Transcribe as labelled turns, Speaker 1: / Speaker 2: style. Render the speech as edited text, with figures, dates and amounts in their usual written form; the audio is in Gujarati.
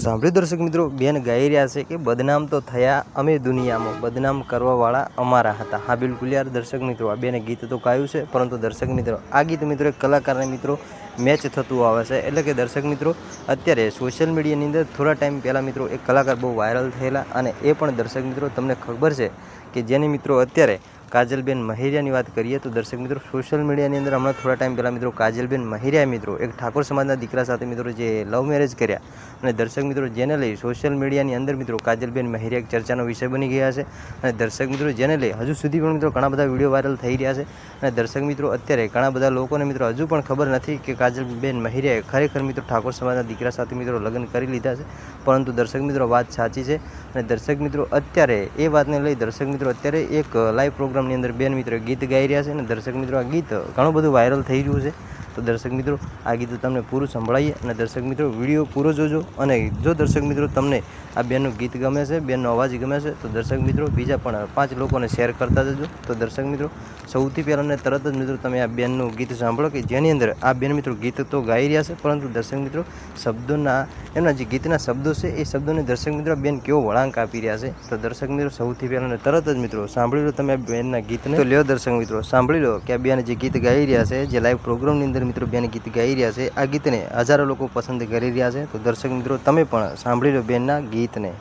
Speaker 1: તો સાંભળ્યું દર્શક મિત્રો, બેન ગાઈ રહ્યા છે કે બદનામ તો થયા અમે દુનિયામાં, બદનામ કરવાવાળા અમારા હતા. હા બિલકુલ યાર દર્શક મિત્રો, આ બેને ગીત તો ગાયું છે, પરંતુ દર્શક મિત્રો આ ગીત મિત્રો એક કલાકારને મિત્રો મેચ થતું આવે છે. એટલે કે દર્શક મિત્રો અત્યારે સોશિયલ મીડિયાની અંદર થોડા ટાઈમ પહેલાં મિત્રો એક કલાકાર બહુ વાયરલ થયેલા, અને એ પણ દર્શક મિત્રો તમને ખબર છે કે જેની મિત્રો અત્યારે કાજલબેન મહેરિયાની વાત કરીએ તો દર્શક મિત્રો સોશિયલ મીડિયાની અંદર હમણાં થોડા ટાઈમ પહેલાં મિત્રો કાજલબેન મહેરિયા મિત્રો એક ઠાકોર સમાજના દીકરા સાથે મિત્રો જે લવ મેરેજ કર્યા, અને દર્શક મિત્રો જેને લઈ સોશિયલ મીડિયાની અંદર મિત્રો કાજલબેન મહેરિયા એક ચર્ચાનો વિષય બની ગયા છે. અને દર્શક મિત્રો જેને લઈ હજુ સુધી પણ મિત્રો ઘણા બધા વિડીયો વાયરલ થઈ રહ્યા છે. અને દર્શક મિત્રો અત્યારે ઘણા બધા લોકોને મિત્રો હજુ પણ ખબર નથી કે કાજલબેન મહેરિયાએ ખરેખર મિત્રો ઠાકોર સમાજના દીકરા સાથે મિત્રો લગ્ન કરી લીધા છે. પરંતુ દર્શક મિત્રો વાત સાચી છે. અને દર્શક મિત્રો અત્યારે એ વાતને લઈ દર્શક મિત્રો અત્યારે એક લાઈવ પ્રોગ્રામની અંદર બેન મિત્રો ગીત ગાઈ રહ્યા છે. અને દર્શક મિત્રો આ ગીત ઘણું બધું વાયરલ થઈ રહ્યું છે. તો દર્શક મિત્રો આ ગીત તમને પૂરું સંભળાઈએ, અને દર્શક મિત્રો વિડીયો પૂરો જોજો. અને જો દર્શક મિત્રો તમને આ બેનનું ગીત ગમે છે, બેનનો અવાજ ગમે છે, તો દર્શક મિત્રો બીજા પણ 5 લોકોને શેર કરતા જજો. તો દર્શક મિત્રો સૌથી પહેલાં ને તરત જ મિત્રો તમે આ બેનનું ગીત સાંભળો કે જેની અંદર આ બેન મિત્રો ગીત તો ગાઈ રહ્યા છે, પરંતુ દર્શક મિત્રો શબ્દોના એમના જે ગીતના શબ્દો છે એ શબ્દોને દર્શક મિત્રો બેન કેવો વળાંક આપી રહ્યા છે. તો દર્શક મિત્રો સૌથી પહેલાં ને તરત જ મિત્રો સાંભળી લો તમે આ બેનના ગીતને. તો લ્યો દર્શક મિત્રો સાંભળી લો કે આ બેન જે ગીત ગાઈ રહ્યા છે, જે લાઈવ પ્રોગ્રામની અંદર મિત્રો બેન ગીત ગાઈ રહ્યા છે, આ ગીતને હજારો લોકો પસંદ કરી રહ્યા છે. તો દર્શક મિત્રો તમે પણ સાંભળી લો બેનના ગીતને.